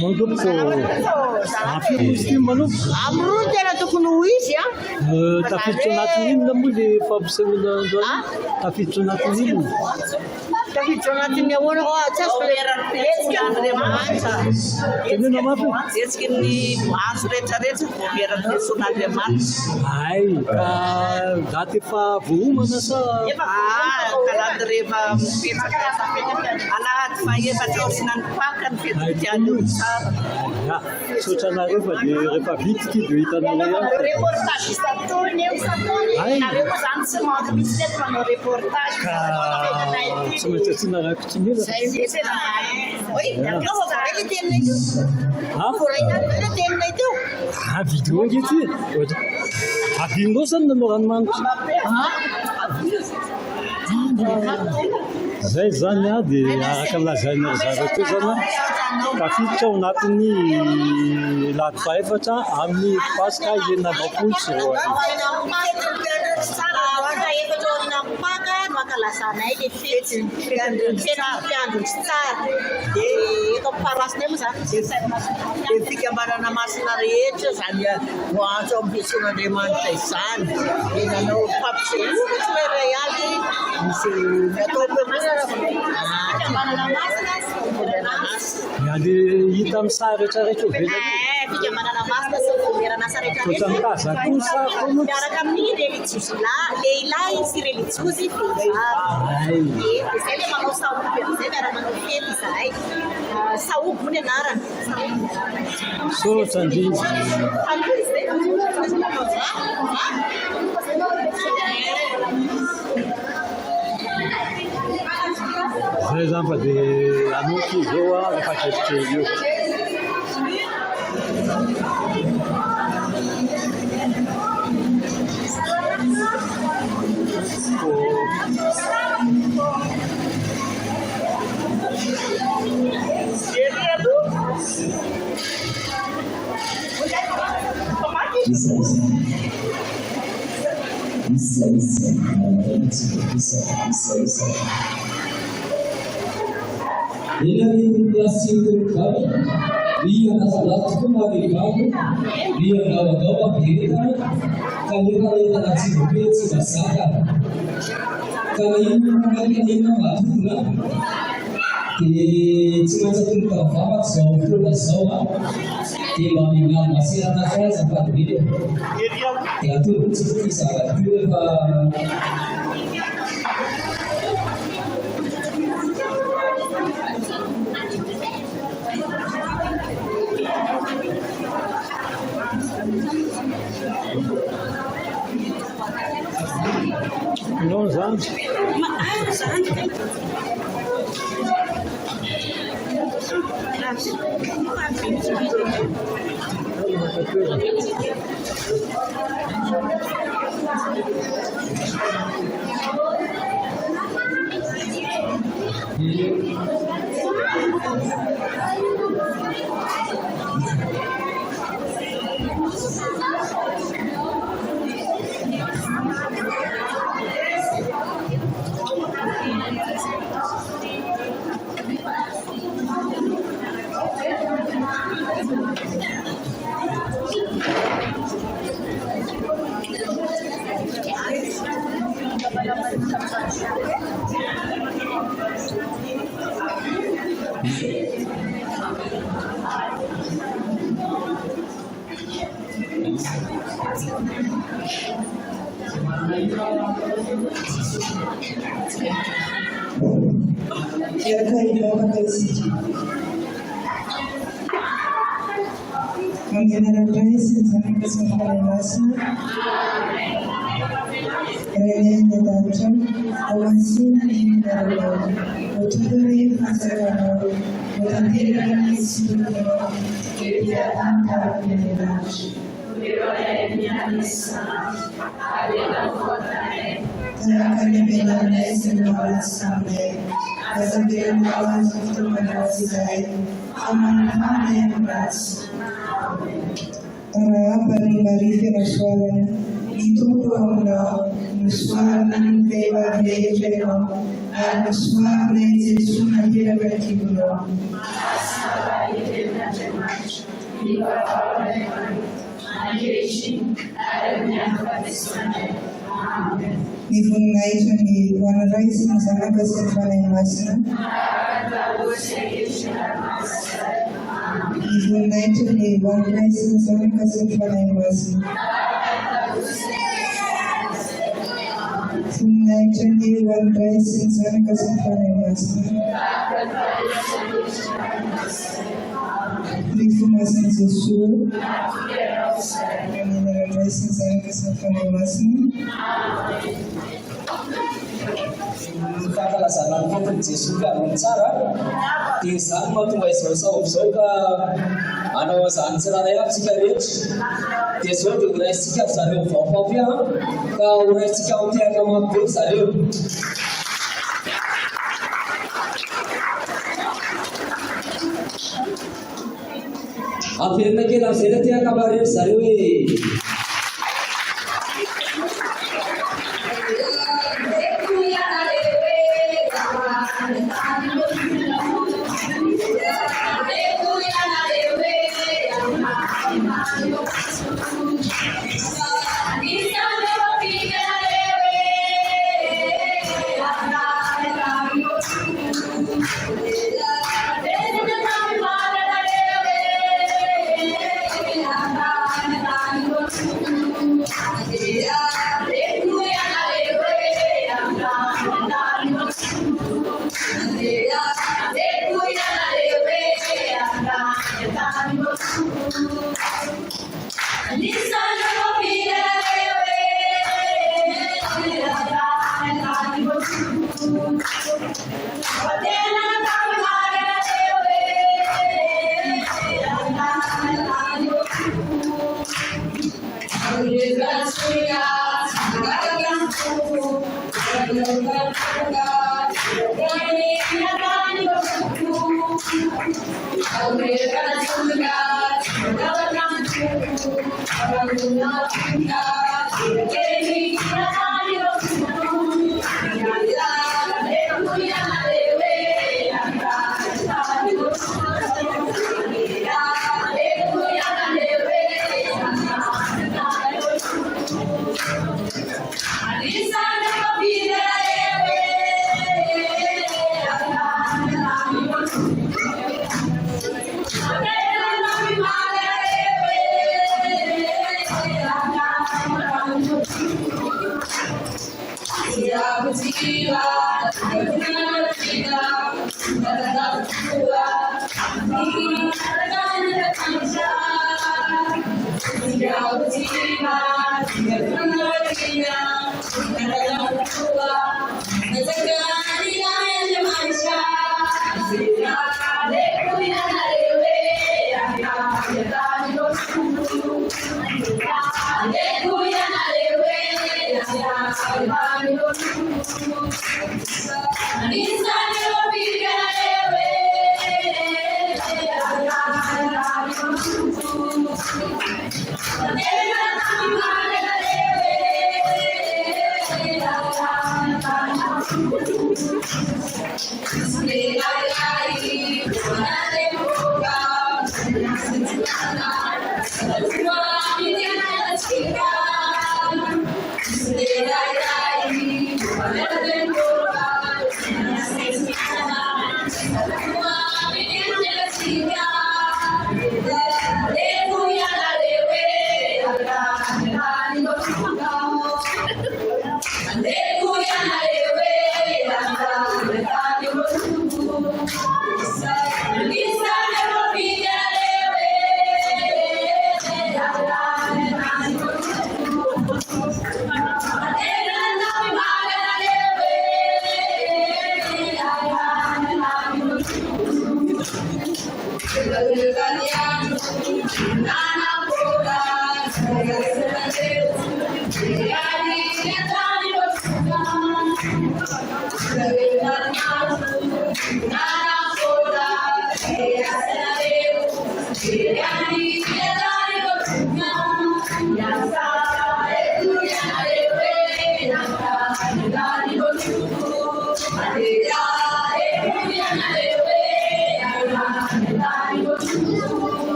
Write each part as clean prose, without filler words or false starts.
Magopko afiriste manao Amro tena tokony ho izy a. tafiditra anatin'ny inona moa le fampisehoana androany tafiditra anatin'ny inona Tafiditra anatin'ny ahoana tsy azo Hetsika Andriamanitra. tenena mafy Hetsika ny azo rehetrarehetra voameran'ny fiantsoan'Andriamanitra. ay ka daty efa vohomana sa Kalady rehefa mipetraka alahady fahaefatra aorian'ny paka ny fety-tiany io tsara. ya tsoatranareo fa dia rehefa vitiky dia hitanareo ihany Reportage isatony eo satony. Ay. Nareo moa zany tsy manko mihitsy nefa manao reportage. ka tsy maintsy atsiana rakotry mila Zay mihitsy Oi, nakao avy le tenina ito. ha Le tenina ito. video angety ohatra avinao zany nanao ranomanitra zay zany a dia araka lazaina ry zareo teo zany a tafiditra ao anatin'ny lahady faefatra amin'ny paska enina ambapolo sy roa Makalazanay le fety fiandro tsy tsara dia eto parasiny moa zany Dia fikambanana masina rehetra zany voantso amin'ny fiantsoan'Andriamanitra izany. Dia nanao fampisehoana tsy hoe ray aly misy natao fikambanana masina ya le hita amin'ny sary rehetrarehetra velany fikambanana masina sy vomerana asa ohatra ny rehetrarehetra kazakosa foana miaraka amin'ny religiosy lehilahy sy religiosy vehivavy. ay Izay le manao saoby amizay miaraka manao fety izahay. Saoby ny anarany. sotra ndrizy zay zany fa dia anoky izao a rehefa kelikely io Ini plastik kami, dia nasalah kembali kamu, dia gawa-gawa kita, kalau kita nasi bukit sudah sadar, kalau ini matura, di cuma satu tempat soal, di mana masih anak saya sempat video, ya tu bisa juga non zany Suara Yesus, Nifungaisha ni Bwana Rais Msamaha Stefano Masina. Nifungaisha ni Bwana Rais Msamaha Stefano Masina. Nifungaisha ni Bwana Rais Msamaha Stefano Masina. Nifungaisha Joshua. Bwana Rais Msamaha Stefano Masina. Kakala sana mtoto Jesuka mchara tisa mtu wa soka anaweza ansela ya sigaret teso de urasikia sare fofofia ka urasikia utia kama pesa leo afirme ke na seretia kabare sarwe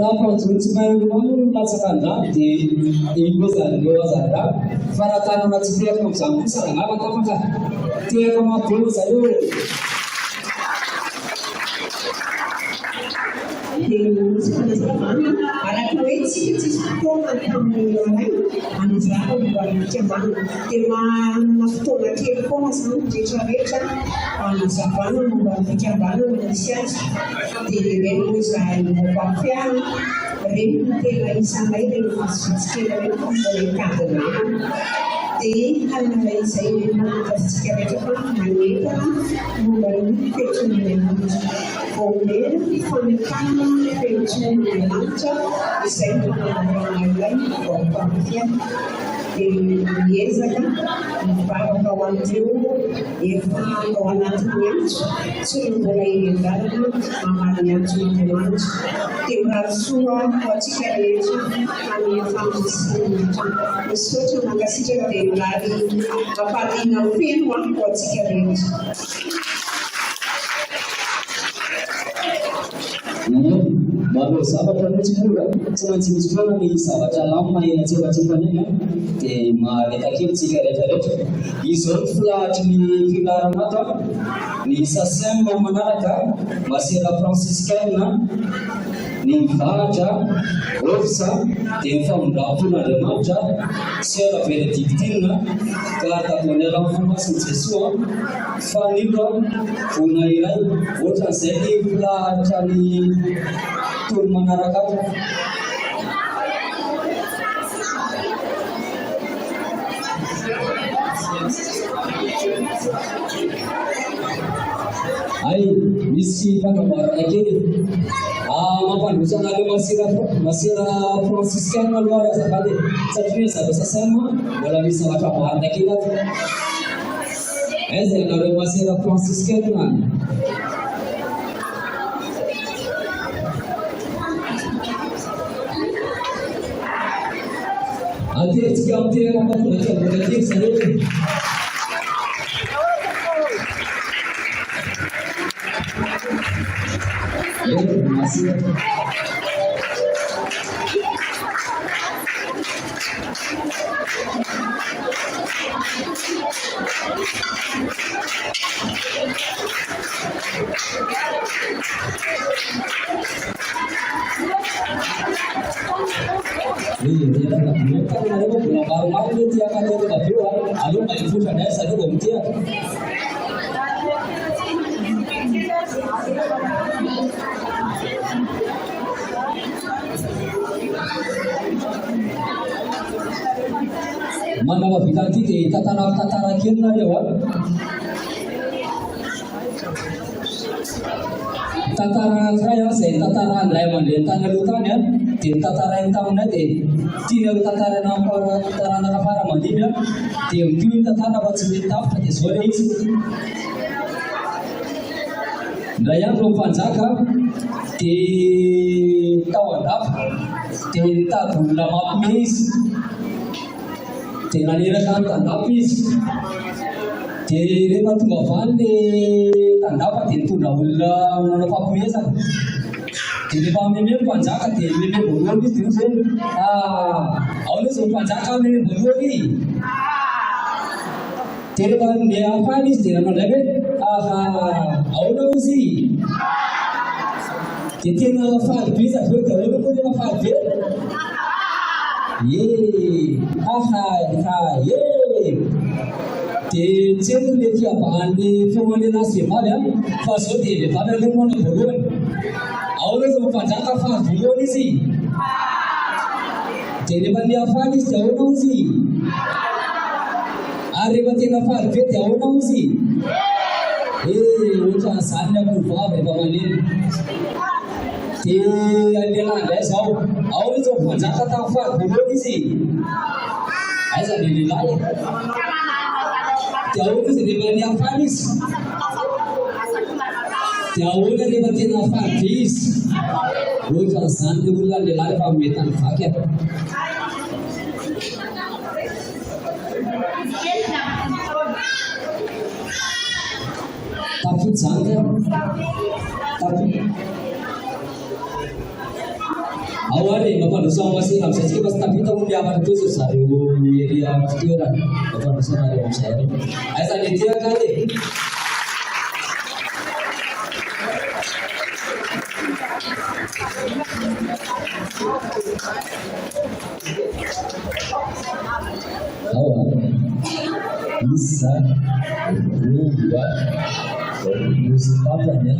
Raha panjotsy latsak'andra dia ikozan'ireo azara fa raha tanana tsy tehako amin'izany kosa raha tapaka tehaka mampeo zareo. Araka hoe tsika tsisy fotoana tamin'ny anay anizara mba nikambana dia manana fotoana kely foana zany rehetrarehetra anazavana mba nikambana misy azy dia reny hoe zahay mampiafy reny no tena isanay reny vitsivitsykely reny fa mbola ikadina dia hanana izay manakatsika rehetra fa manentana momba ny fehitron'ny voamena fanekana fehitron'ny lanitra izay manana ilay vaompampiana dia miezaka mivavaka ho an'ireo efa ao anatin'ny antso tsy hoe mbola eny an-dalana mamaly antso n'Andriamanitra dia mirarosoa ho antsika rehetra amin'ny fampisinatra misaotra mankasitraka dia milary mampaliana feno ho antsika rehetra. Maro zavatra tsy mora tsy maintsy misy foana ny zavatra lamina eny antsefatsefany eny dia mahaleta-kely tsika rehetrarehetra. Izao filahatra ny filaharanato ny sasen manaraka Masera Franciscaine ny mivahatra ofisa dia ny famondram-pon'Andriamanitra Sœur Bénédictine Cardinal Fondasin'i Jesous fanilo vona iray ohatran'izay ny filahatra ny tolo manaraka ay misy fanamboarana kely mampandrosa anareo Masera Franciscaine aloha azafady satria zareo sasana mbola misy zavatra amboarana kely ato aiza anareo Masera Franciscaine any. Atetika amtera mampandrosa zareo manao vita ty dia tantara kely nareo tantara ankiray izay tantara andray aman-dreny tany aloha tany dia tantarainy taminay dia tianareo tantarana tantarana rafaramandimby dia mito ny tantara fa tsy mety tafika dia zao ilay izy. Ndray andro mpanjaka dia tao andafy dia nitady olona mampime izy dia naneraka ny tandafy izy dia rehefa tonga avany ilay tandafa dia nitondra olona manao fampimezana dia rehefa meme mpanjaka dia meme voalohany izy dia hoe ao aloha izao mpanjaka meme voalohany dia rehefa ny afany izy dia nanao indray hoe aonao izy dia tena faly be izy avy eo daholo koa tena faly be dia tseko le fiavahan'ny fiamanena sy vehivavy fa zao dia vehivavy aloha manao voalohany ao aloha izao mpanjaka faly voalohany izy dia rehefa ny afany izy dia aonao izy rehefa tena faly dia ahoana izy? Ohatra zany ny akovavy efa maneno. Dia lehilahy indray izao, ao izy vanjaka tamin'ny faly voalohany izy. Aiza ny lehilahy? Dia ahoana izy rehefa ny afany izy? Dia ahoana rehefa tena faly be izy? Ohatra zany ny olona lehilahy efa metany vaky aho. Tapi jangan, tapi awalnya bapak dosa masih nggak bisa sih pas tapi tahu dia apa itu susah ya dia kira bapak dosa ada yang saya. Asa dia kali. Bisa berubah musibahnya.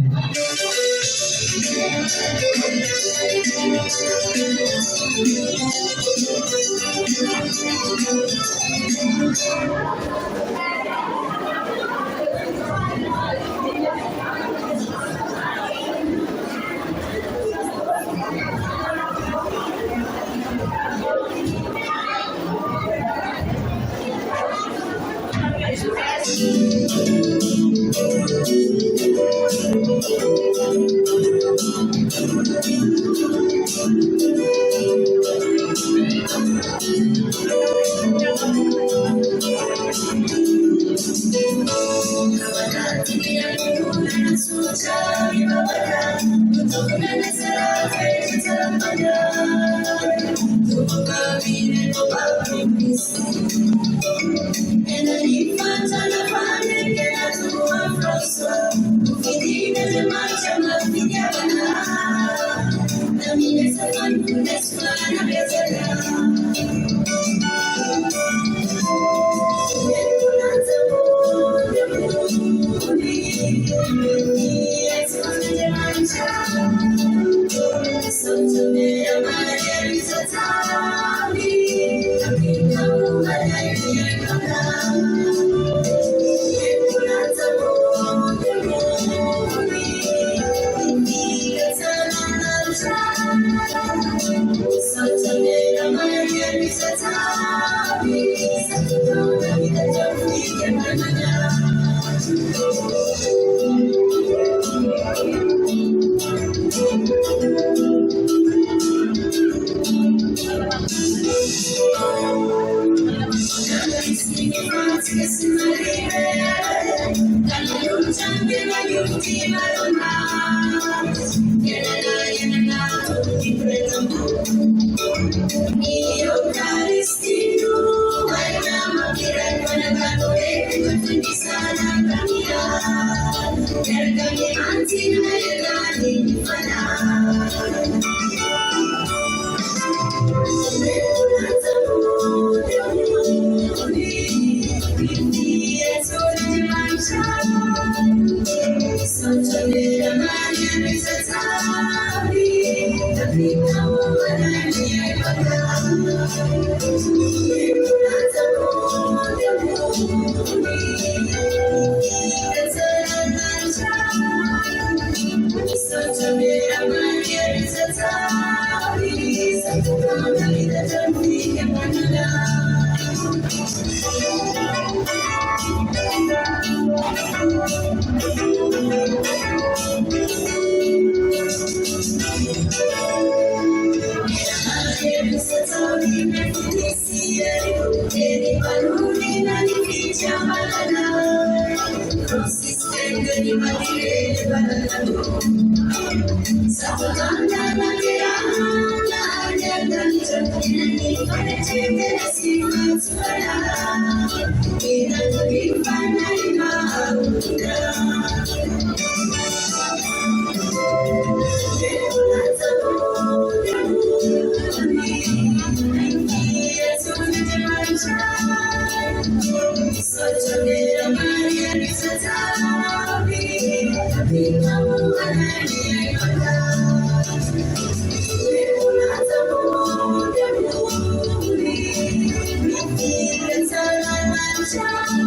Thank you.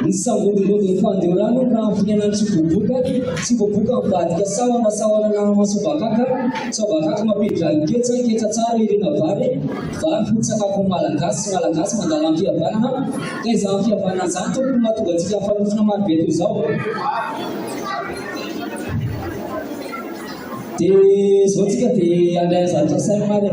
Nisambodi fandeorano na fianana tsy boboka mivadika sawama sawana masovakaka sovakaka mapidra ketsa tsara irena vary fotsakafo malagasy mandala ampihavanana ka iza ampihavanana zany tokony mahatonga antsika fanofina marobe toy izao dia zao tsika dia andray zavatra saina mary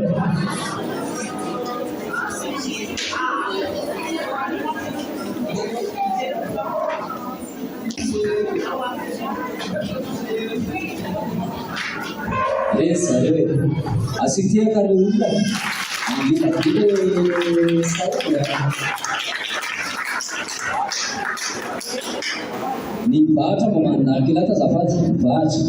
Zareo asitia kare olona andikadile saotra ny batra mba manaraka ilata zafady batra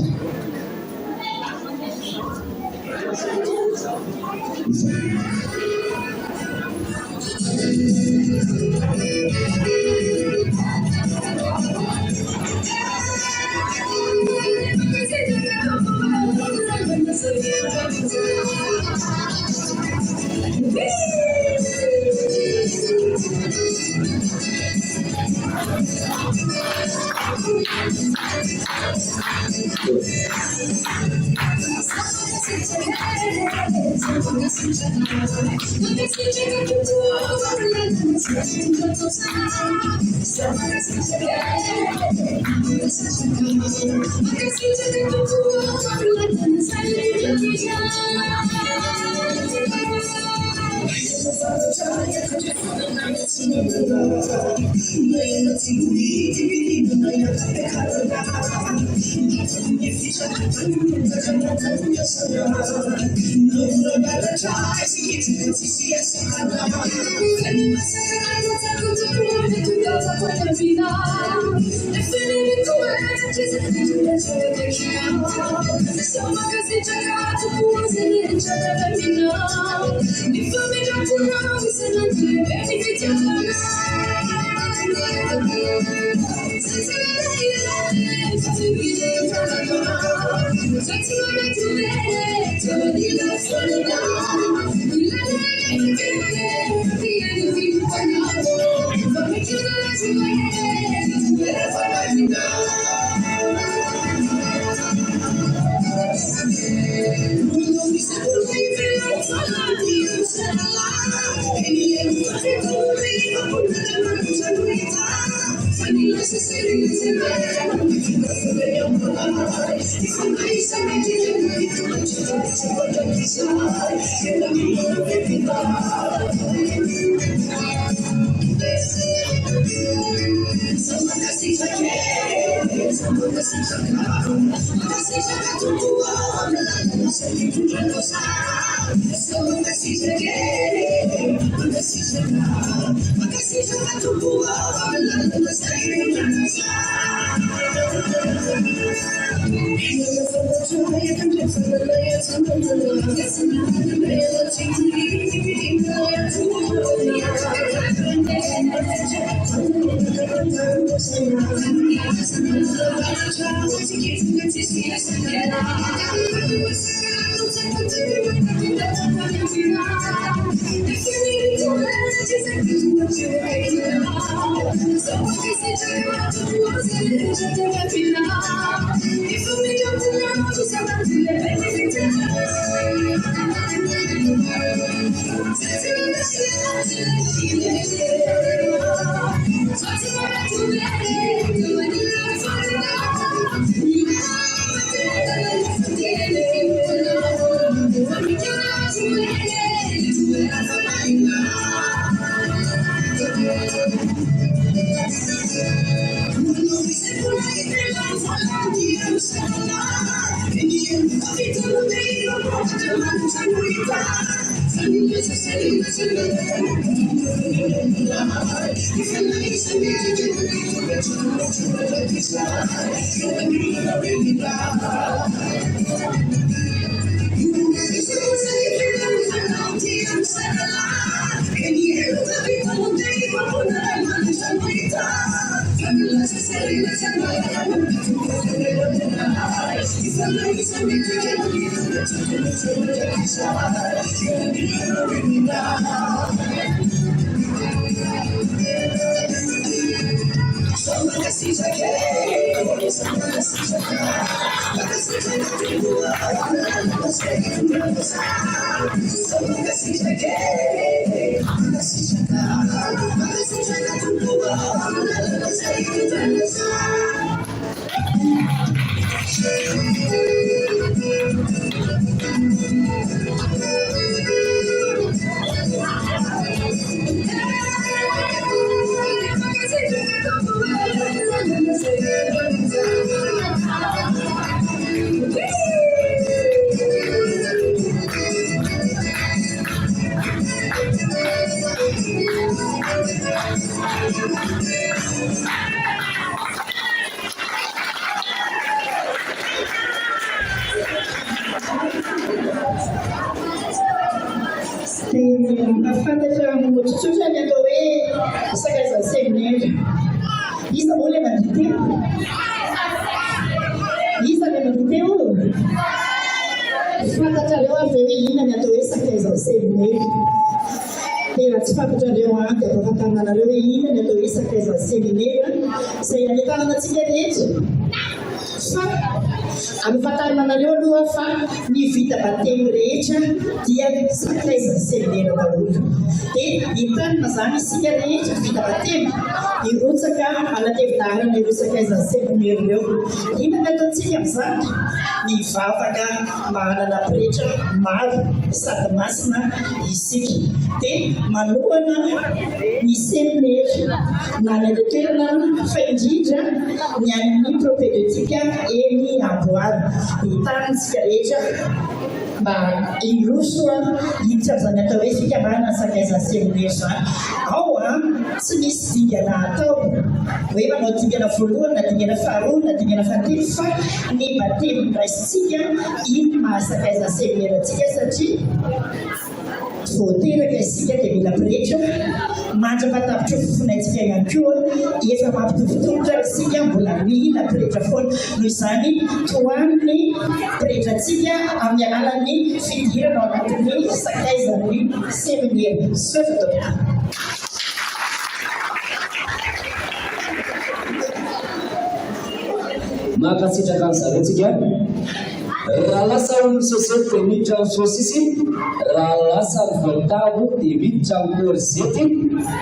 Fantatra tsotsotra ny atao hoe sakaiza séminaire. Isa moa ilay mandry teo? Isa ilay mandry teo? Fantatrareo avy hoe inona ny atao hoe sakaiza séminaire. Tena tsy fantatrareo any dia ampahafantarina anareo hoe inona ny atao hoe sakaiza séminaire izay ahitana antsika rehetra. Fa ampahafantarina anareo aloha fa ny vita batemo rehetra dia sakaiza séminaire daholo. Dia hitanina izany isika rehetra vita batemo hirotsaka anatevidarana ireo sakaiza séminaire ireo. Inona ny ataontsika amin'izany? Mivavaka manana pretra maro sady masina isika. Dia manohana ny séminaire na ny toerana fa indrindra ny an'ny propédeutique eny Amboary. Hitanitsika rehetra mba hiroso hiditra amin'izany atao hoe fikambanana sakaiza séminaire izany. Ao tsy misy dingana atao hoe manao dingana voalohany na dingana faharoa na dingana fahatelo fa ny batemo raisitsika iny mahasakaiza séminaire antsika satria voateraka isika dia mila pretra mandrapatapitra fofonaitsika ihany koa efa mampitovitovitra isika mbola mila pretra foana noho izany toan'ny pretratsika amin'ny alalan'ny fidirana ao anatin'ny sakaizan'ny séminaire. Sofatao makasitraka an'zaretsika raha lasa sosety dia miditra amin'ny sosisy, raha lasa voatavo dia miditra amin'ny korzety,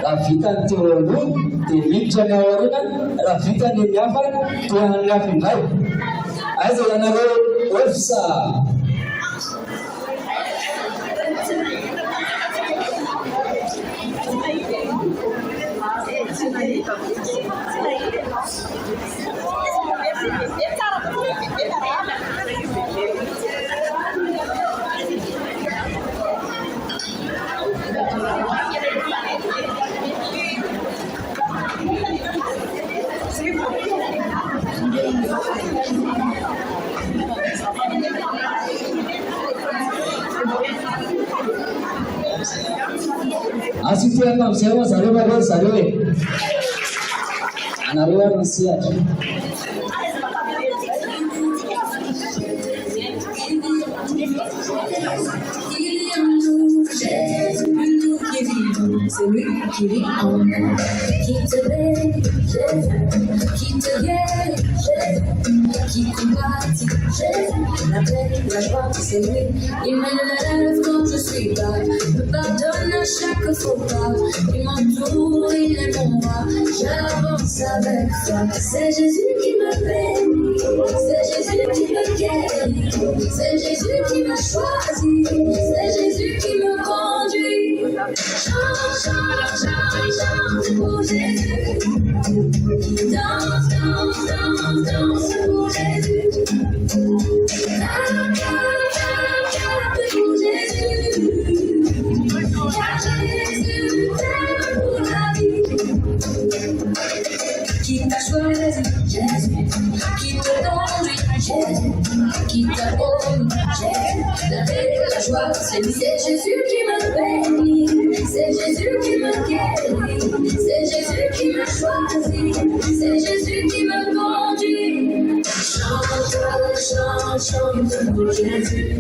raha vita ny teo aloha dia miditra ny aoriana, raha vita ny mihafa dia ny afindray. Aiza ianareo ofisa Asitia kama msemo sariwa kwa sariwe. Anariwa nsia. C'est lui qui vit en moi, qui te veille, qui te guérit, qui combat, la paix, la joie, c'est lui. Il m'élève quand je suis bas, me pardonne à chaque faux pas. Il m'entoure, il est mon roi, j'avance avec toi. C'est Jésus qui me bénit, c'est Jésus qui me guérit, c'est Jésus qui me choisit, c'est Jésus qui me conduit. Chante, chante, chante, chante pour Jésus. Danse, danse, danse, danse pour Jésus. Tape, tape, tape pour Jésus. Car Jésus t'aime pour la vie. Qui t'a choisi, Jésus. Qui te conduit, Jésus. Qui t'appelle, Jésus. La paix, la joie, c'est Jésus qui me bénit. C'est Jésus qui me guérit, c'est Jésus qui me choisit, c'est Jésus qui me conduit. Chante, chante, chante pour Jésus.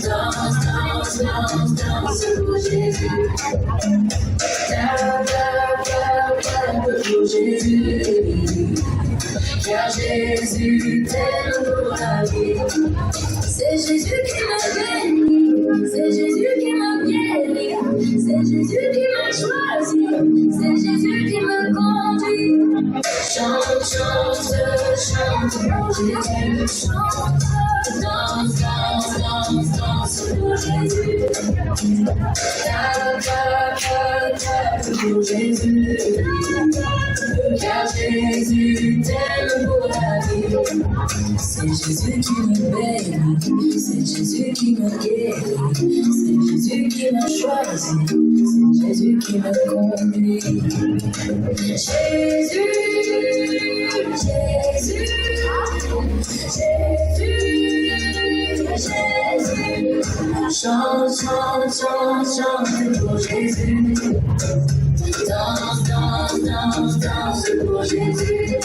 Danse, danse, danse, danse pour Jésus. Tape, tape, tape pour Jésus. Car Jésus t'aime pour la vie. C'est Jésus qui me bénit, c'est Jésus qui me guérit, c'est Jésus qui me choisit, c'est Jésus qui me conduit. Chante, chante, chante pour Jésus, chante, danse, danse, danse, danse pour Jésus. Tape, tape, tape pour Jésus. Car Jésus t'aime pour la vie. C'est Jésus qui me bénit, c'est Jésus qui me guérit, c'est Jésus qui m'a choisi, c'est Jésus qui me conduit. Jésus, Jésus, Jésus, Jésus. Chante, chante, chante, chante pour Jésus. Danse, danse, danse, danse pour Jésus.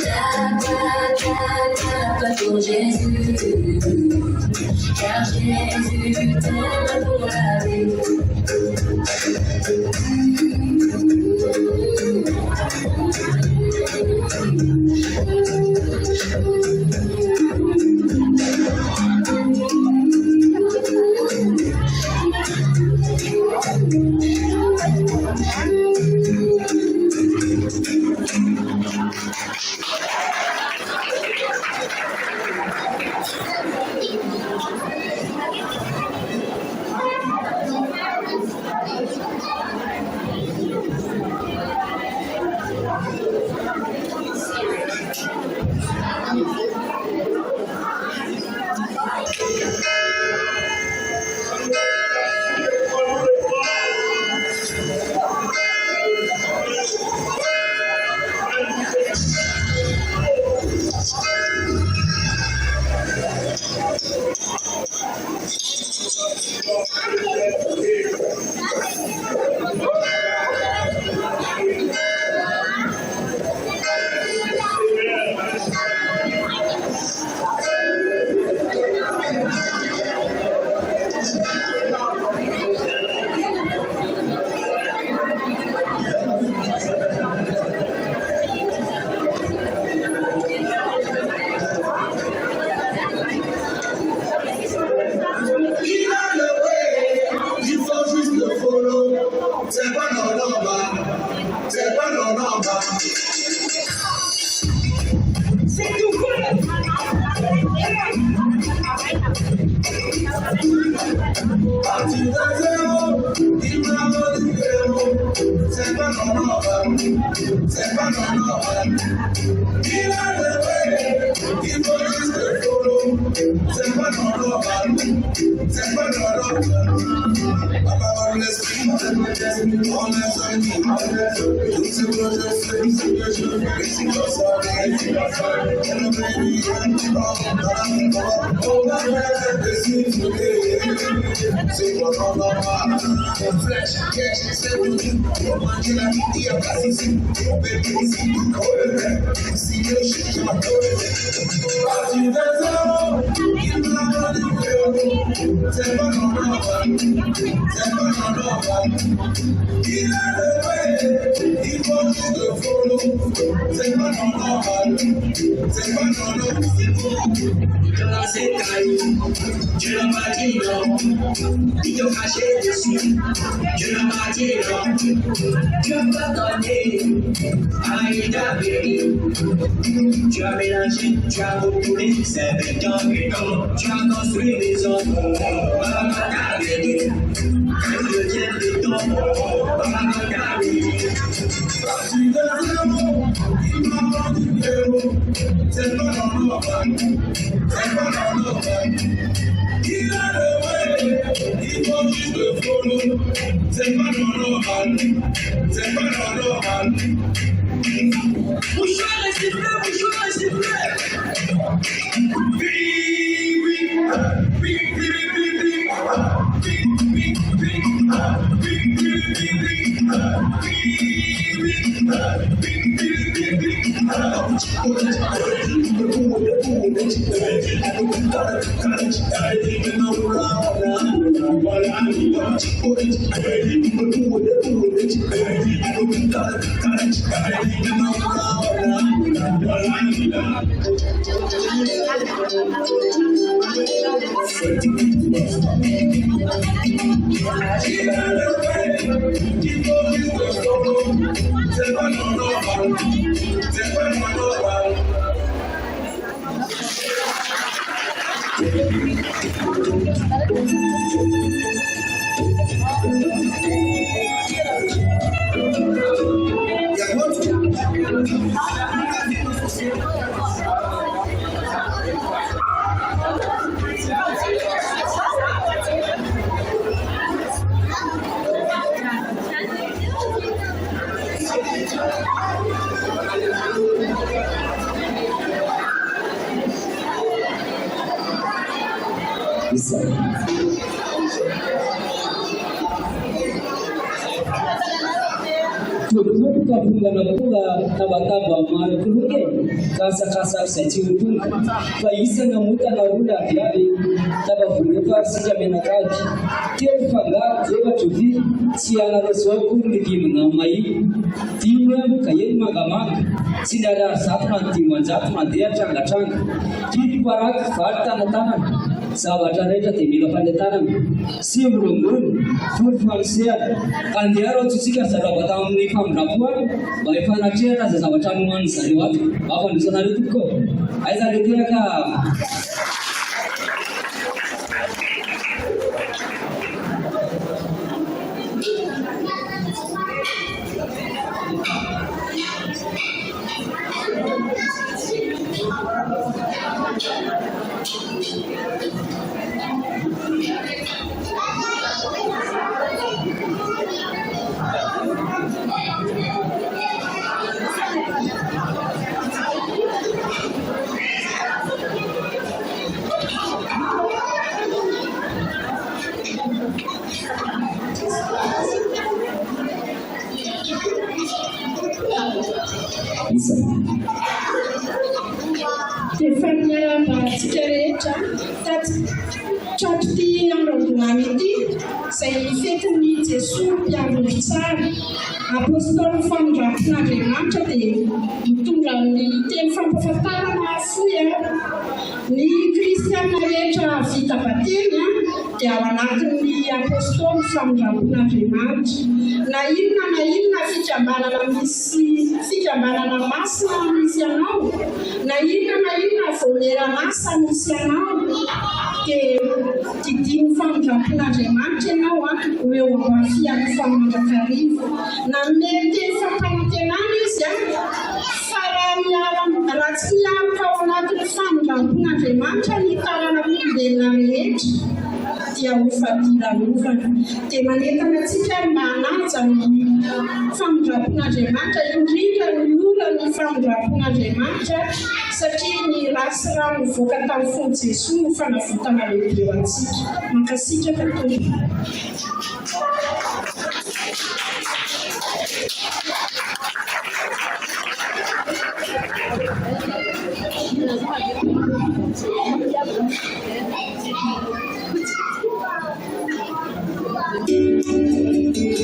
Tape, tape, tape pour Jésus. Car Jésus t'aime pour la vie. C'est pas Kasa-kasa secutu, faisa na muta na rula diari, tabafunika sija menakaji. Tiap fanga zeba tuvi, siana resuaku lagi menamai. Timnya kayen magamak, sidada sapna timman sapna dia cang-cang. Di parak farta natanan. Sahabat reda timila pandetanan siamrungun furfan sia kandiaro tusika sarabatam nifam rapuan baifana chera sahabatamuan sariwat apa nusanari tukko aisa litiraka Defanya bahagia rehetra taty amrondonany ity izay fetiny Jesosy mpiaviny tsara apôstôly famindrapon'Andriamanitra dia mitondra ny teny fampahafantarana fohy ny kristiana rehetra vita batemy dia ao anatin'ny apôstôly famindrapon'Andriamanitra na inona fikambanana masina misy anao na inona voneran'asa misy anao dia didiny famindrapon'Andriamanitra ianao ho eo ambafiany famanrakarivo na mety fampanantenana izy fa raha tsy miaraka ao anatin'ny famindrapon'Andriamanitra ny tarana olombelona rehetra tia ho fampilalovana dia manentana antsika manaja ny famondrapon'Andriamanitra indrindra ny olana ny famondrapon'Andriamanitra satria ny rasy raha mivoaka tamin'ny fon'ny Jesosy no fanavotana lehibe ho antsika. Mankasitraka tompoko. Thank you.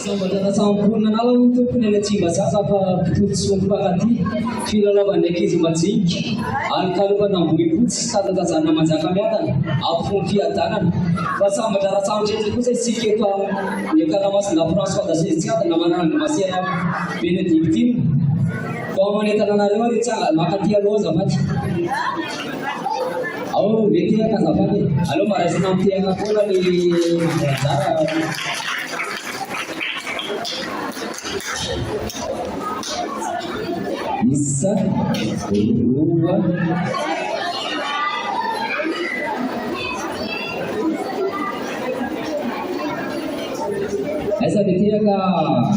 Sambatana sampurna nala untuk peneliti bahasa apa betul pakati filala banyak izi majik alkaluban nambui putih kata sana macam kamiatan apun fiatanan bahasa sambatana sampurna itu saya sikit tuh ya karena mas nggak pernah sudah siapa nama masih ada benediktin kalau wanita nanariwa dicak maka dia luas amat. Oh, dia kan apa nih? Halo, mari senam tiang aku lagi cara. Bisa dua. Esa dia kan.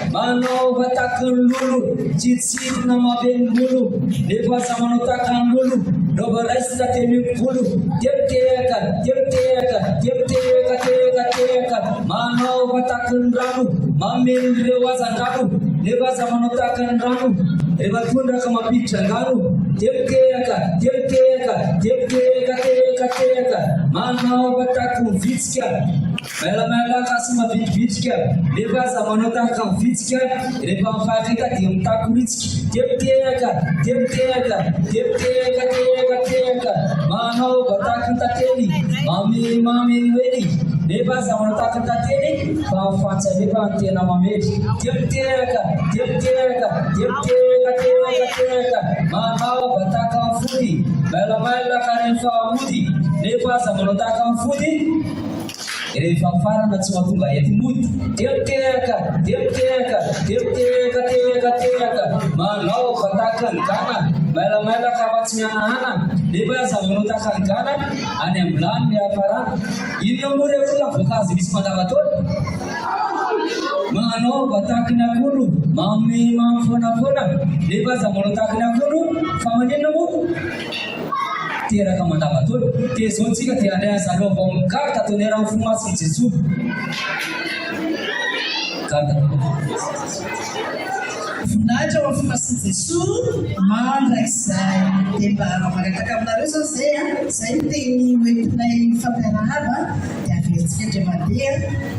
Manau batakan lulu, cicit nama ben bulu, lepas sama notakan lulu, double rice tak temik bulu, tiap tekan, manau batakan ramu, mamin lewasan ramu, lepas sama notakan ramu, lepas pun rakam api cangaru, tiap tekan, manau batakan vitska. Mela kasih vitska, lepas sama notakan vitska, lepas fakita tiap tak vitski, tiap tekan, manau batakan tateli, mami wedi, lepas sama notakan tateli, fafaca lepas tiap nama wedi, tiap tekan, manau batakan fudi, mela karen famudi, lepas sama notakan fudi. Rehefa farana tsy mahatonga ety mody teka manao bataka ny gana maila ka tsy mianahana nefa za manao taka ny gana any amin'ny lany miafarana inona moa rehefa olona voankazo misy mandavataona manao bataka ny akolo mamfoanafona nefa za manao taka ny akolo fa manina moa teraka mandavataona dia zao tsika dia andray zareo vao mikarta ataonera ny fomasiny Jesoa voninahitra ao amin'ny fomasiny Jesoa mandrakizay dia mba magataka aminareo zao zay zay no teny oentinay fampiarahana dia averintsika ndray mandeha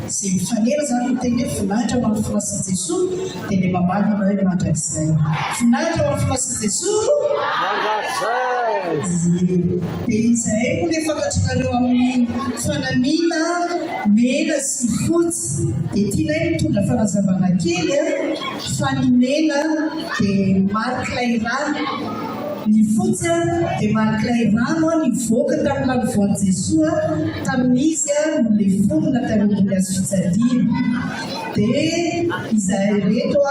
izay mifanera zany no teny hoe voninahitra ao amin'ny fomasiny Jesoa dia ilay mamaly manao hoe mandrakizay voninahitra ao amin'ny fomasiny Jesoa dia izay moa ilay fantatrareo amin'ny fanamiana mena sy fotsy dia tianay mitondra fanazavana kely fa ny mena dia marika iray ny fotsy dia malakilay rano ny voaka tamin'ny lanovoan'i Jesosy tamin'izy no le fonona tamin'ny azy fijaliana. Dia izahay reto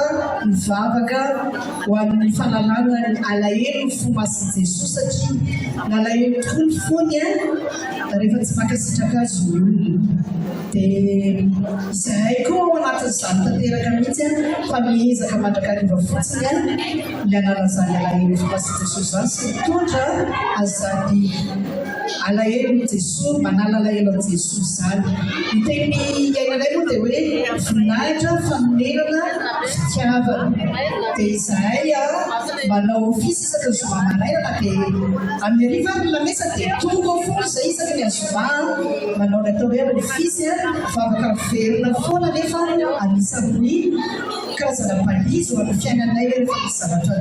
mivavaka ho amin'ny fahalalana alahelo ny fo mason'i Jesosy satria nalahelo tokoa ny fony rehefa tsy mankasitraka azy ny olona. Dia izahay koa ao anatin'izany tanteraka mihitsy fa miezaka mandrakariva fotsiny ny analazany alahelo fo mason'i Jesosy zany sy mitondra azany alahelo ny Jesosy manala alahelo an'i Jesosy zany. Ny teny iainanay moa dia hoe voninahitra famonenana fitiavana. Dia izahay manao ofisy isaka zoma maraina dia amin'ny hariva ny lamesa dia tonga ao foana izay isaka ny azoma manao ny atao hoe ofisy fa afaka miverina foana nefa anisan'ny karazana balizy ho amin'ny fiainanay rehefa misy zavatra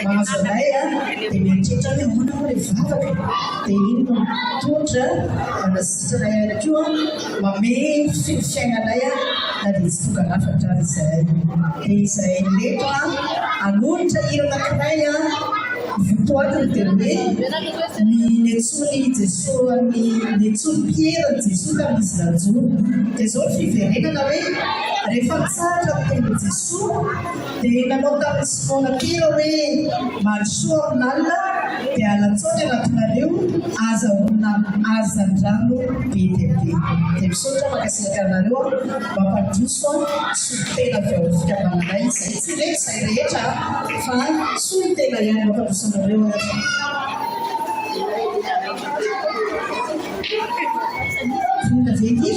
mahazo anay dia mieritreritra hoe ahoana moa ilay vavaka dia iny no mitondra anasitrana ihany koa mame fiainanay na dia tsy tonga lafatra izahay. Dia izahay leto hanolotra hira anankiray votoatiny dia hoe ny antsony Jesosy ny antsony Pierre Jesosy tamin'izy najoro. Dia izao ny fiverenana hoe rehefa mitsahatra amin'ny tenin'i Jesosy dia nanao tamin'ny Simona Pierre hoe marisoa amin'alina dia alantsony anatinareo azahoana azan-drano be dia be. Dia misaotra makasiraka anareo mampandroso solitena avy ao fikamananay izay tsy rehetra izay rehetra fa solitena ihany mampandroso anareo. Fomba vety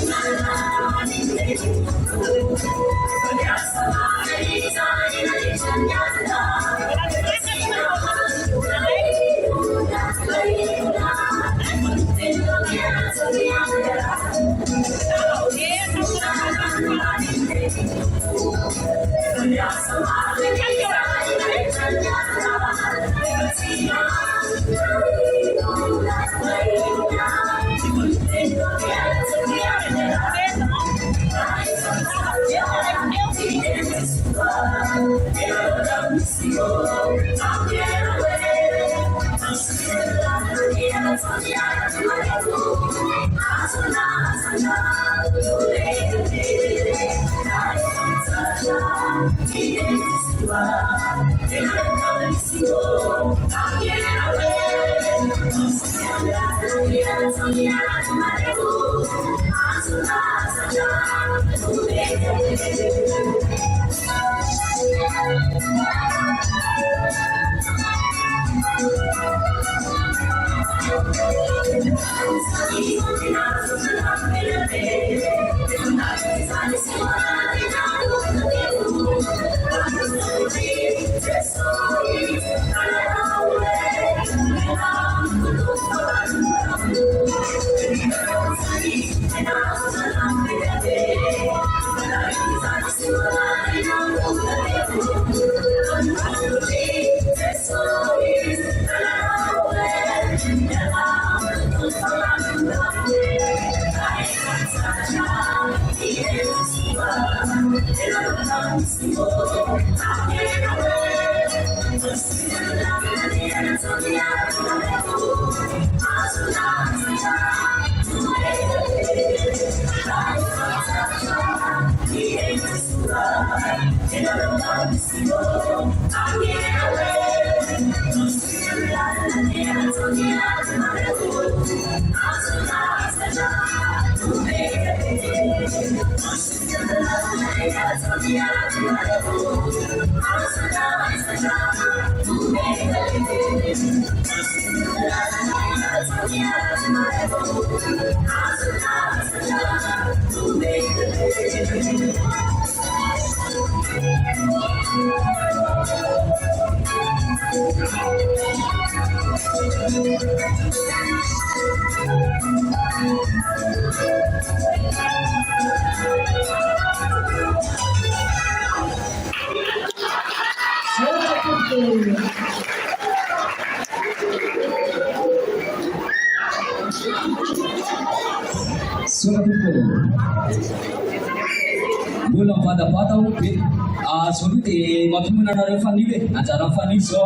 Gimana Pak? Bulan pada patau sulit waktu mengenai family acara family so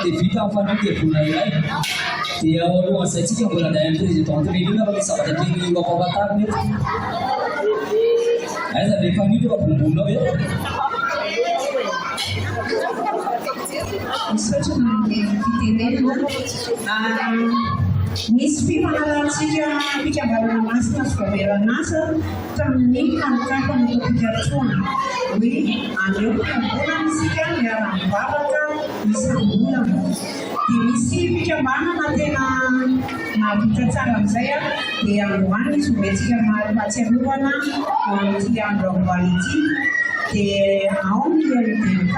vita family punai lai dia orang saya cakap bulan dah itu tonton ini lah bagi sahabat ini bapak bapak ni ada di family bapak bulan ya Misy fifanarahantsika fikambanana masina fivavera-nasa tamin'ny fanokafana fikaritoana hoe andreo fikambanana isika miara-mivavaka isambolana dia misy fikambanana tena mahavita tsara amin'izay dia androany izy homentsika mahatsiarovana ao amin'ity andro amboany ity dia ao ny LDK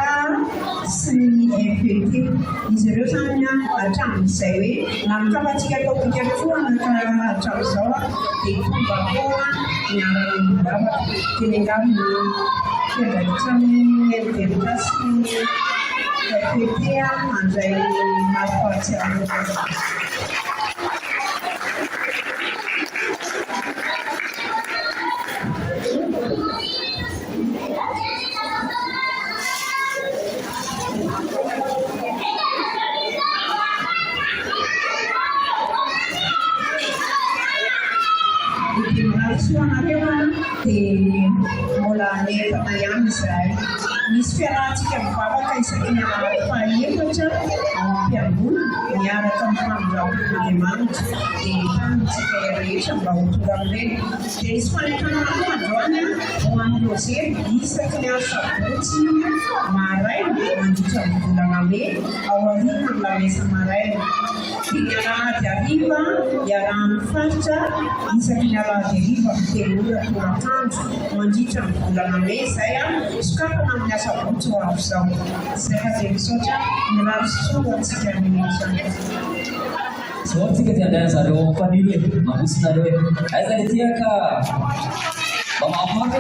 sy ny FPT izy ireo zany hatramin'izay hoe namikafatsika atao fikaritoana ka hatramin'izao dia tonga foana miara-mivavaka dia miangaro ny fiandraikitra ny LDK sy ny FPT andray mahafatsiarovana. Dia mula nefa ihany izay misy fiarahantsika mivavaka isaky ny faha-efatra ao am-piangonana miaraka amin'ny famonjam-peo-Andriamanitra dia tanitsika rehetra mba ho tonga amin'ireny dia nisy fanekana koa androany ho an'ny lozely isaky ny sabotsy maraina mandritra ny volana May ao aorian'ny lamesa maraina Fianarana Deriva, iarahany faritra isaky ny alahady ariva fiteloana toratanjo mandritra ny volana May izay sokafana amin'ny asa botsy ho avy izao. Izay ka dia misaotra ny rano soa antsika rehetra. So tsika dia andeha zareo family mamosonareo hoe aiza ny tiaka mamafaka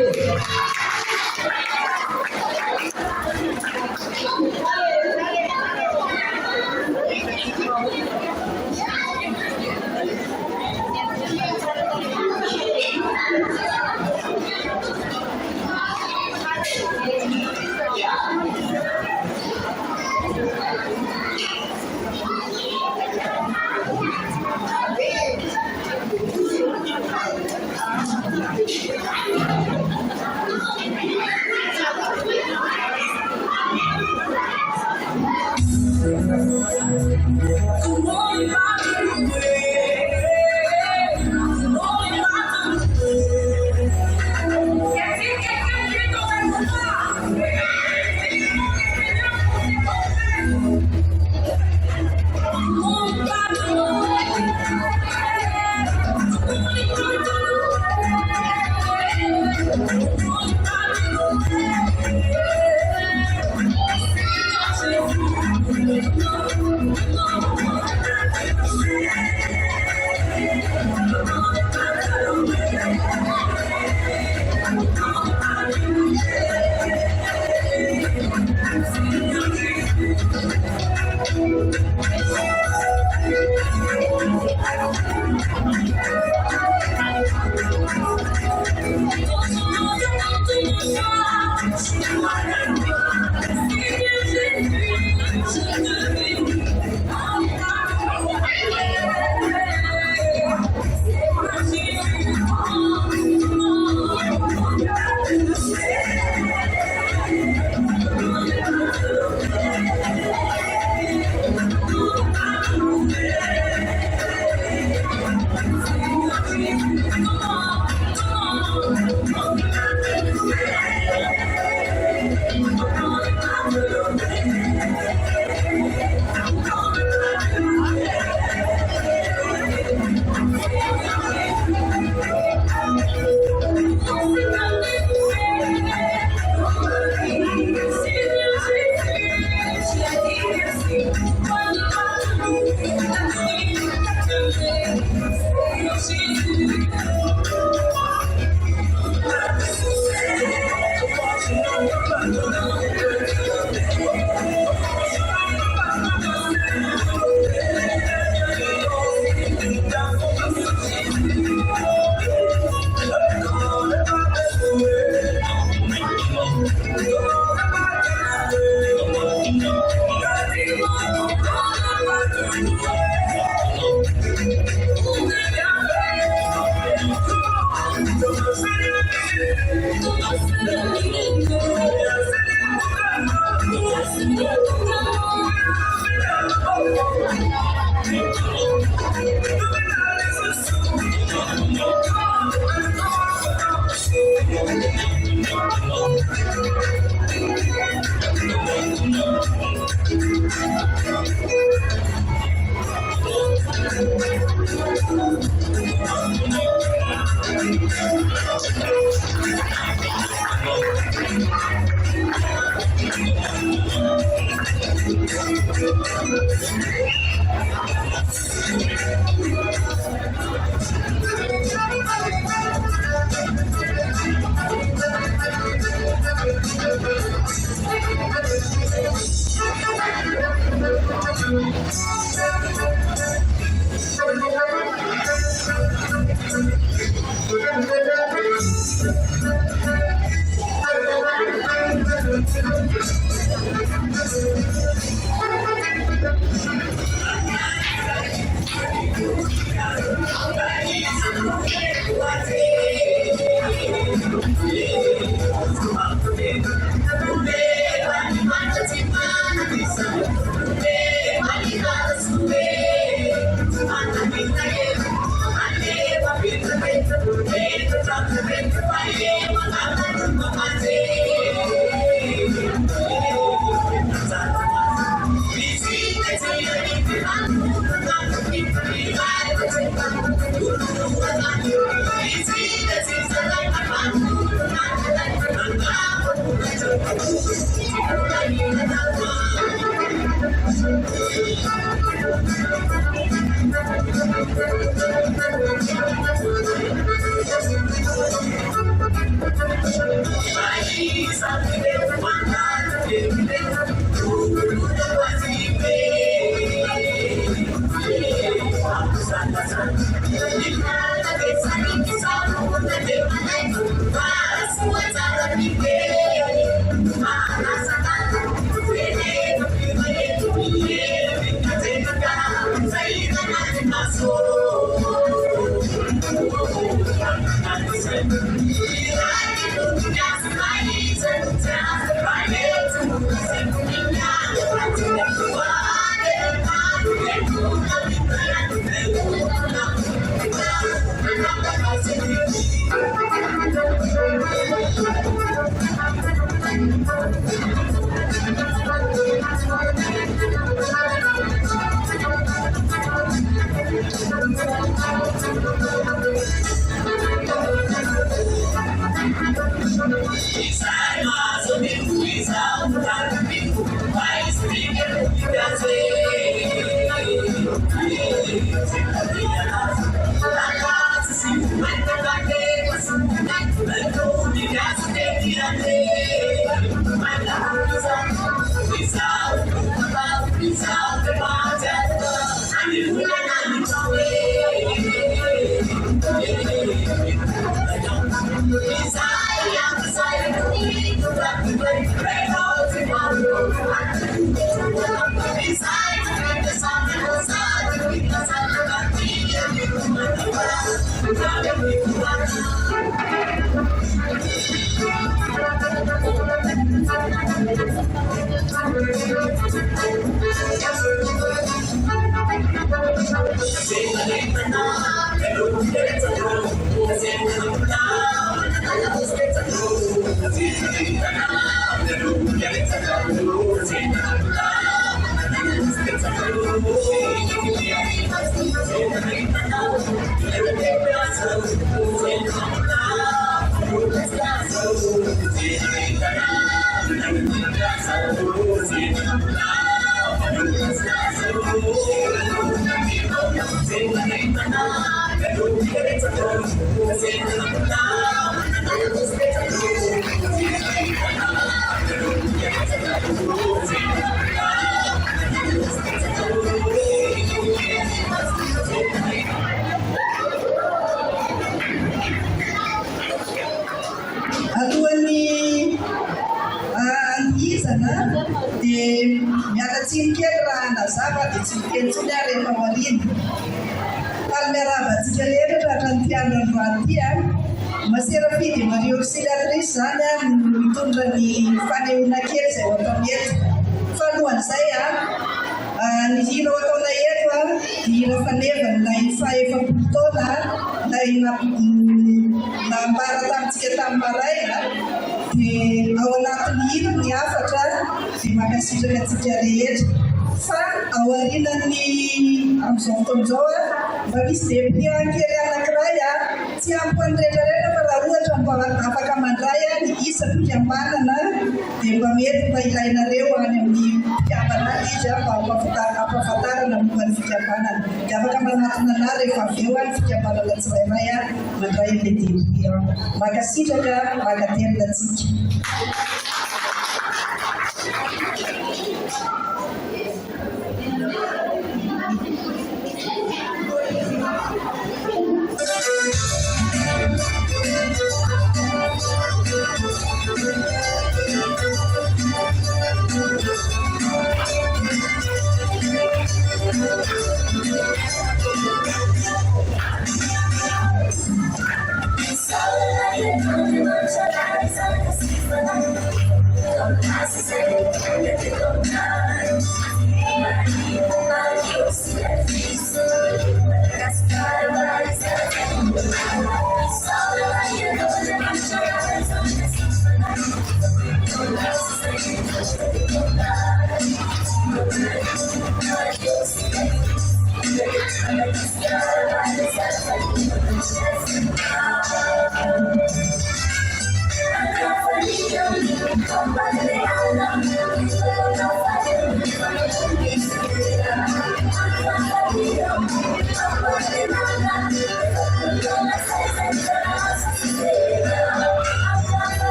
Come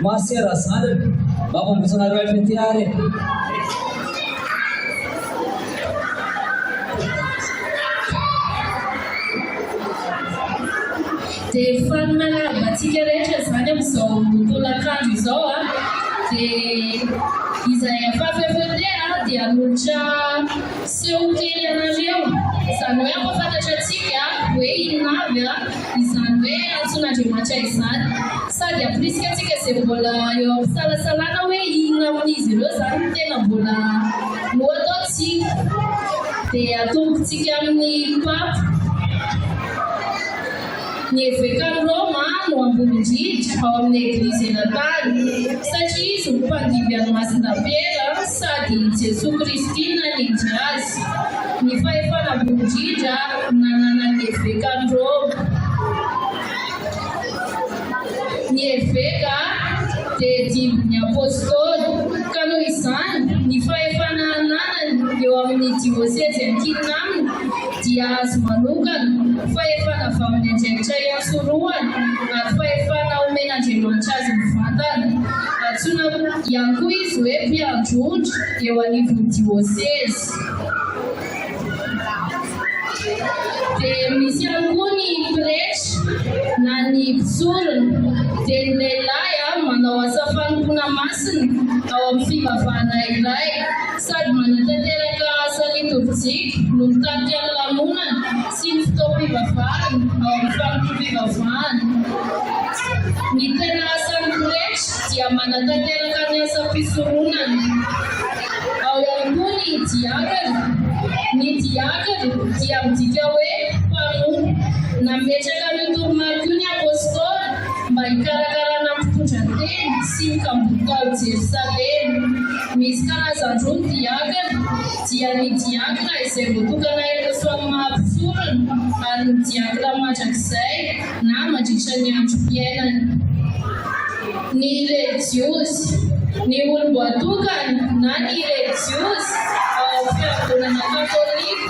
Masih rasa bapak pesona Royal Fentiare. dia fananabatsika rehetra zany amin'izao tolakandro izao dia izay afafefetera dia hanolotra seho kely anareo izany hoe ampafantatra antsika hoe inona avy izany hoe antsoin'Andriamanitra izany sady ampirisika antsika izay mbola eo ampisalasalana hoe inona amin'izy ireo zany tena mbola no ataontsika dia atombotsika amin'ny papa ny evekany Roma no ambony-dritra ao amin'ny eglizy elan-tany satria izy no mpandimby masina pera sady Jesosy Kristy nanindry azy ny fahefana ambony-dritra nanana ny evekany Roma. Ny eveka dia dimbin'ny apôstôly ka noho izany ny fahefana ananany eo amin'ny dioseze ankinina aminy dia azo manokana fahefana avy amin'ny andraikitra iantsoroany ary fahefana omen'Andriamanitra azy mivantana antsoina ihany koa izy hoe mpiandrodro eo anivon'ny dioseze. Dia misy ihany koa ny pretra na ny mpisorona dia ny lehilahy manao asa fanompoana masina ao amin'ny fivavahana iray sady manatanteraka asa liturjika no mitarika ny lamonana sy ny fotoam-pivavahana ao amin'ny fanompo-pivavahana. Ny tena asan'ny pretra dia manatanteraka ny asam-pisoronana. Ao ihany koa ny diakana. Ny diakana dia midika hoe mpamono na mipetraka ny toromariko ny apôstôly mba hikarakarana mpitondran-teny sy mikambo-tao Jerosalema. Misy karazany roa ny diakana dia ny diakana izay voatokana eroso amin'ny mahampisorona ary ny diakana mandrakizay na mandritra ny androm-piainana. Ny religiosy ny olom-boatokana na ny religiosy ao fiangonana katolika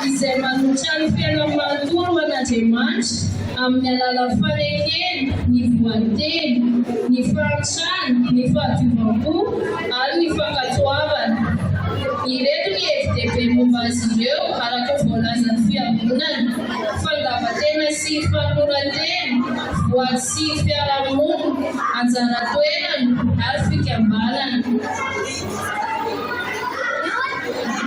izay manotra ny fiainam-manontolo an'Andriamanitra amin'ny alalan'ny fanekena, ny voateny, ny fanitrana, ny fahadiovam-po ary ny fankatoavana. Ireto ny hevi-dehibe momba azy ireo araka voalazan'ny fiangonana: fandavan-tena sy fanoran-tena, voady sy fiarahamonina, anjara-toerana ary fikambanana.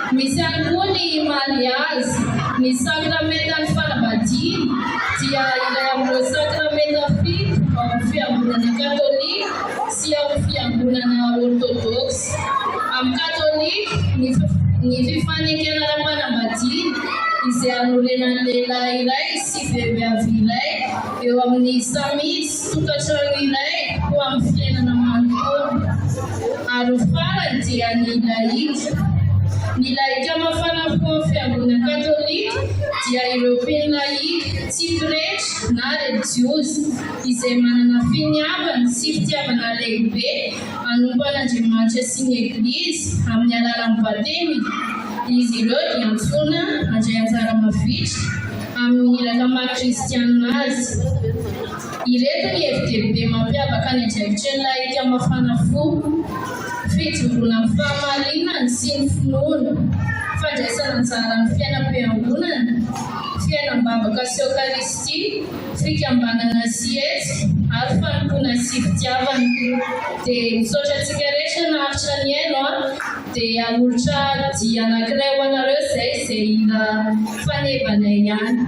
Misy ihany koa ny mariazy, ny sakramentan'ny fanambadiana dia iray amin'ireo sakramenta fito ao amin'ny fiangonana katolika sy ao amin'ny fiangonana orthodoxe. Amin'ny katolika ny fifanekena ara-panambadiana izay hanorenan'ny lehilahy iray sy vehivavy iray eo amin'ny samisy tokantrano iray ho amin'ny fiainana manontolo. Ary farany dia ny laïka. Ny laïka mafana po amin'ny fiangonana katolika dia ireo mpin-laïka tsy pretra na religiosy izay manana finiavana sy fitiavana lehibe hanompo an'Andriamanitra sy ny eglizy amin'ny alalan'ny batemy. Izy ireo dia antsoina handray anjara mavitra amin'ny iraka maha-kristianina azy. Ireto ny hevi-dehibe mampiavaka ny andraikitra ny laïka mafana fo: fijoroana amin'ny fahamarinana sy ny finoana, fandraisana anjara amin'ny fiainam-piangonana, fiainam-bavaka sy eucharistie, fikambanana sy hetsika ary fanompoana sy fitiavana. Dia misaotra antsika rehetra naharitra ny haino dia hanolotra dia anankiray ho anareo izay hira fanevana ihany.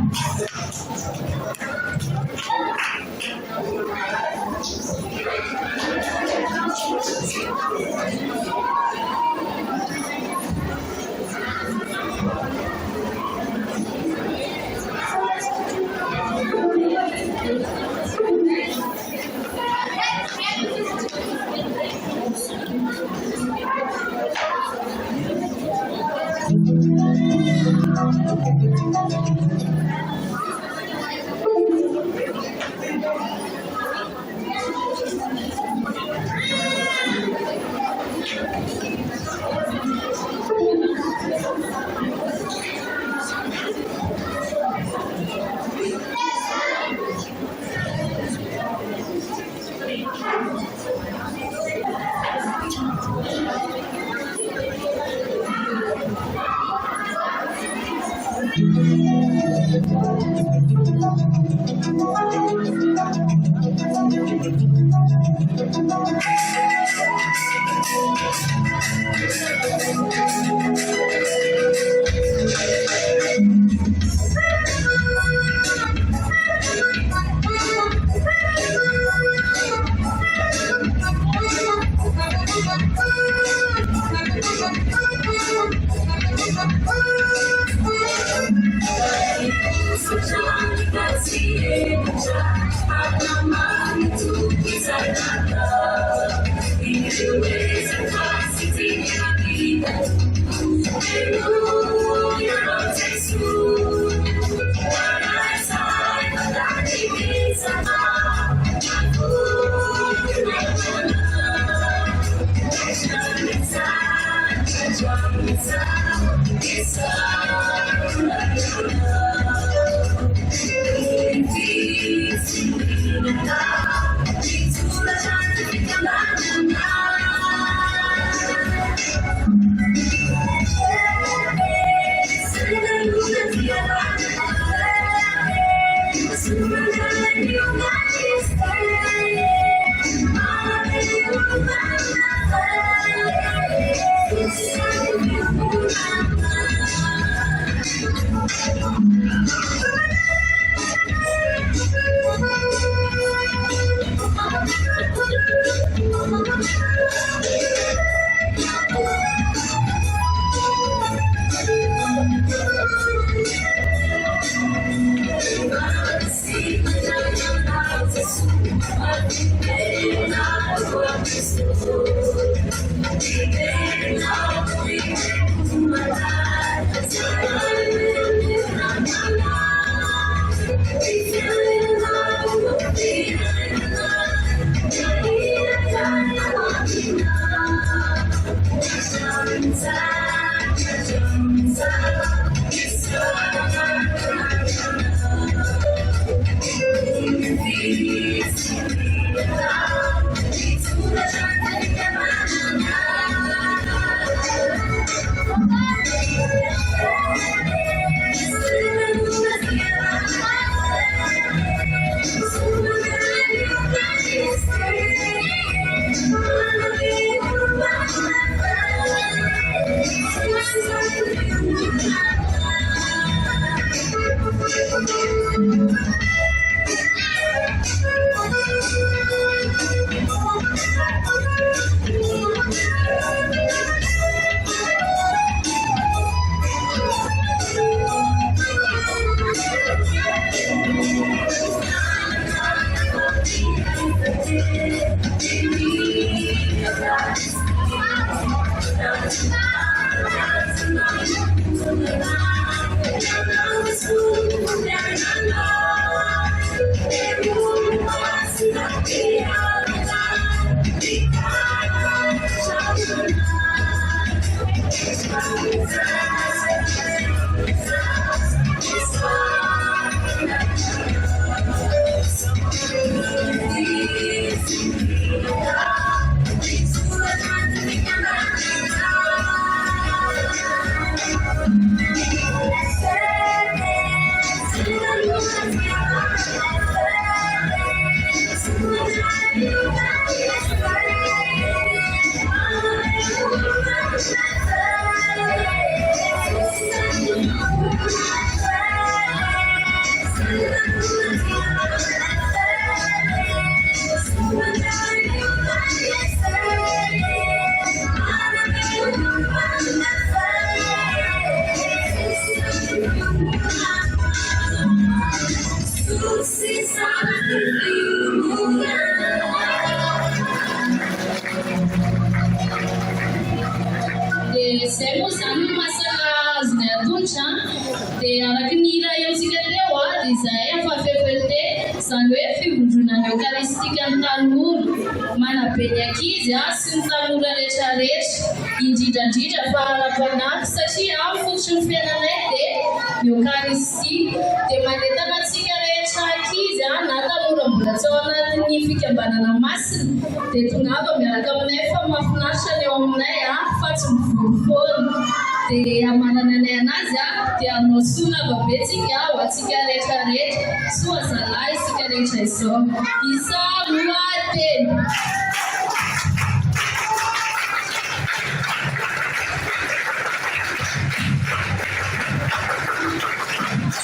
dia manananay anazy dia anao soa babetsika ho atsika rehetrarehetra soa zalahy isika rehetra izao isa lohateny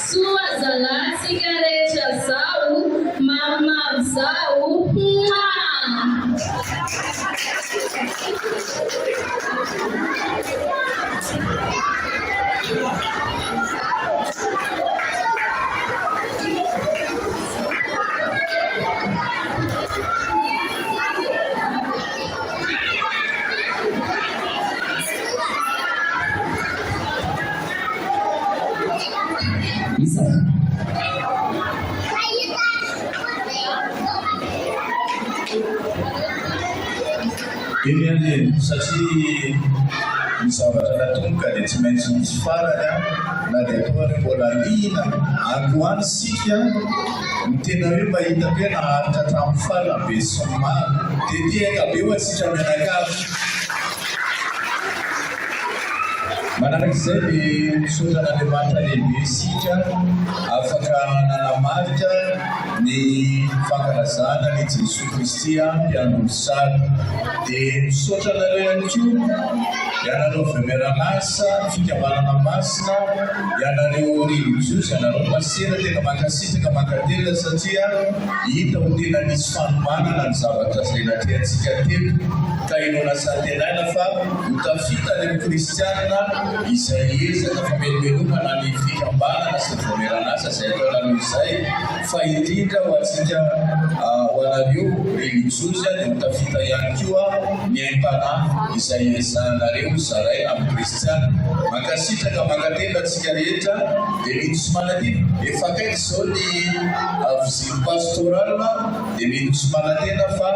soa zalahy isika rehetra zao mamamamy zao Isa. Ini satria ny zavatra natonga dia tsy maintsy misy farany na dia toa mbola lina androany sika ny tena hoe mahita hoe naharitra hatramin'ny farany be sy ny maro dia tiaka be ho atsika mianakavy. Manaraka izay dia misaotra n'Andriamanitra lehibe isika afaka nanamarika ny fankalazana ny Jesosy Kristy mpiandro sary dia misaotra nareo ihany koa ianareo Vemeranasa fikambanana masina ianareo religiosy ianareo masera tena mankasitraka mankateraka satria hita ho tena nisy fanomanana ny zavatra izay natrehantsika teo ka inona santenaina fa ho tafita ny kristianina izay ezaka famelomelomana ny fikambanana sy Vemeranasa izay atao naloha izay fa indrindra ho atsika ho anareo religiosy dia ho tafita ihany koa ny haintana izay ezahanareo zaray amin'ny kristianina mankasitraka mankatena antsika rehetra dia mihitsy manatena efa akaiky izao ny vizity pastoralina dia mihitsy manatena fa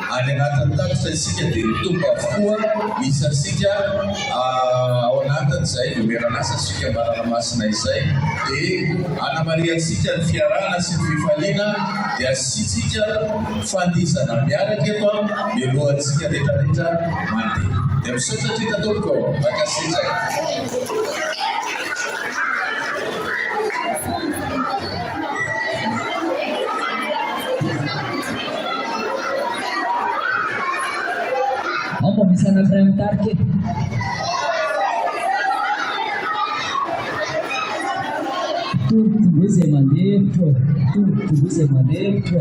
any anatin'ny takitra isika dia mitombo avokoa misy asika ao anatin'izay Vemeranasa sy fikambanana masina izay dia anamariantsika ny fiarahana sy ny fifaliana dia asitsika fandisana miaraka eto mialohantsika rehetrarehetra mandeha dia misaotra tika tompoko makasitraka. Apa bisa anakray mitarika tudo izay manefo tudo izay manefo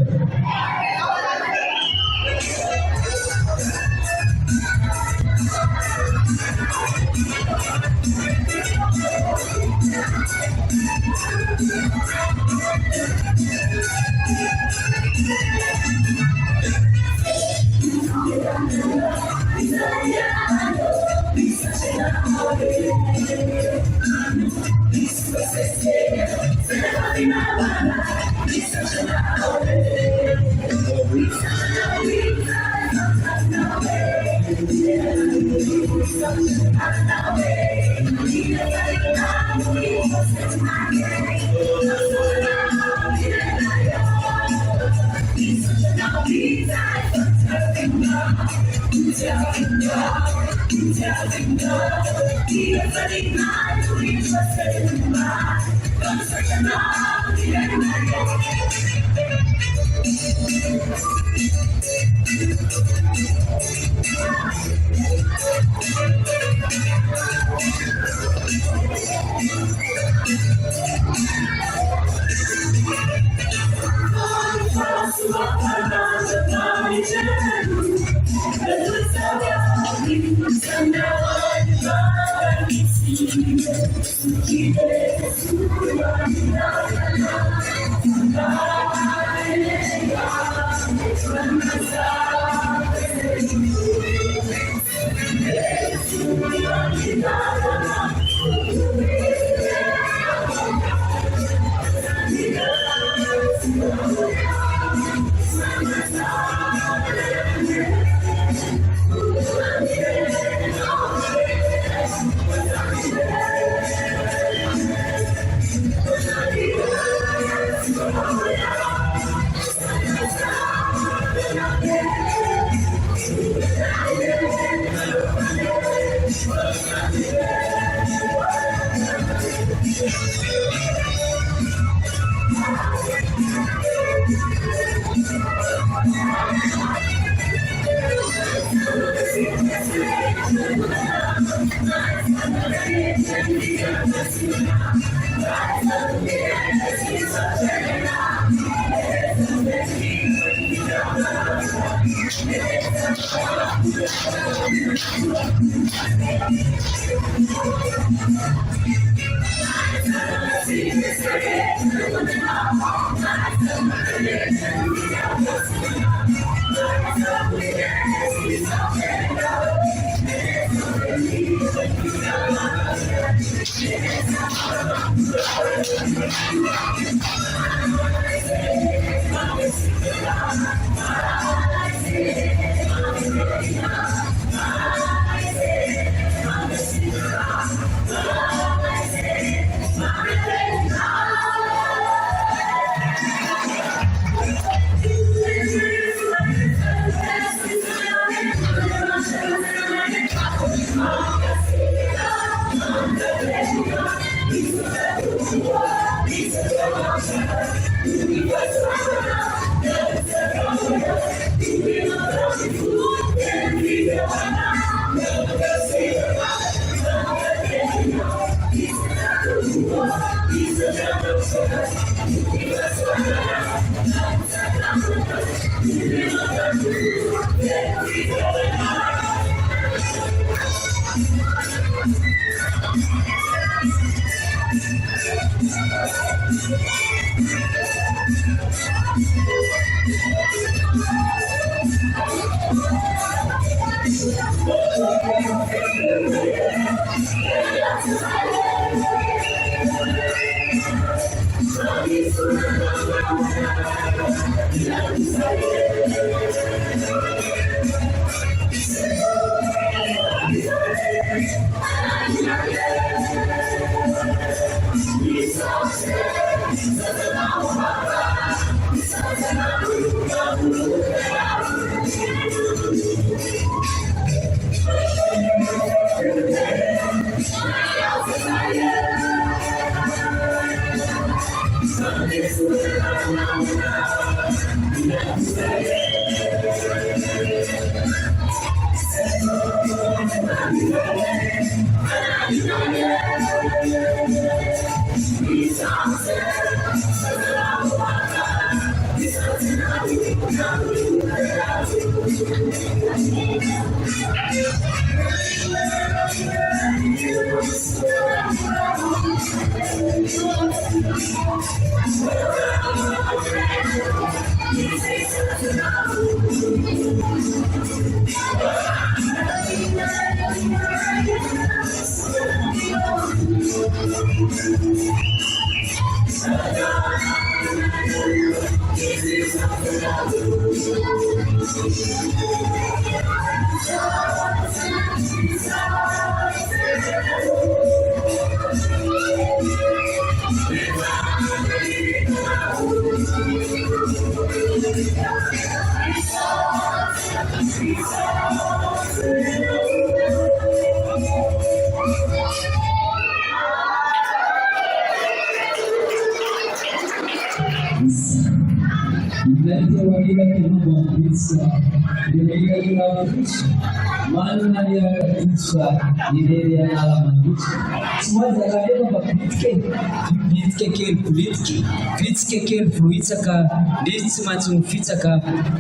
Vitsika kely vohitsaka ndrisy tsy maintsy mifitsaka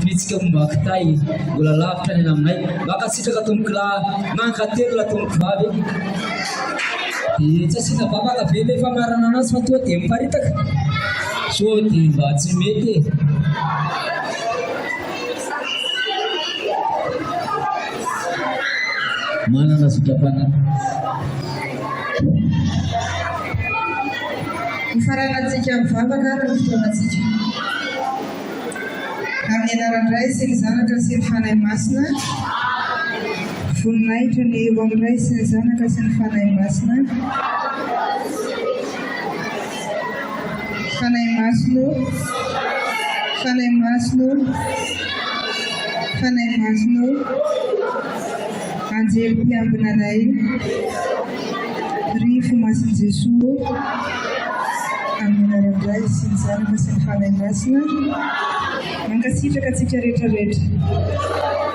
vitsika mombakitay mbola lavitra ny aminay makasitraka tombokilahy mankatelo la tombokivavy tsy asina babaka be le famarana anazy fa toa dia miparitaka so dia mba tsy mety manana sotapana Faranatsika mivavaka ary fotoanatsika. Amin'ny anaran'iray sy ny zanaka sy ny fanahy masina. Voninahitra ny eo amin'iray sy ny zanaka sy ny fanahy masina. Fanahy masino. Fanahy masino. Fanahy masino. Anjery mpiambinanay. ry fomasin'i Jesosy amin'ny anaran-dray sy ny zanaka sy ny fanahy masina mankasitraka antsika rehetrarehetra.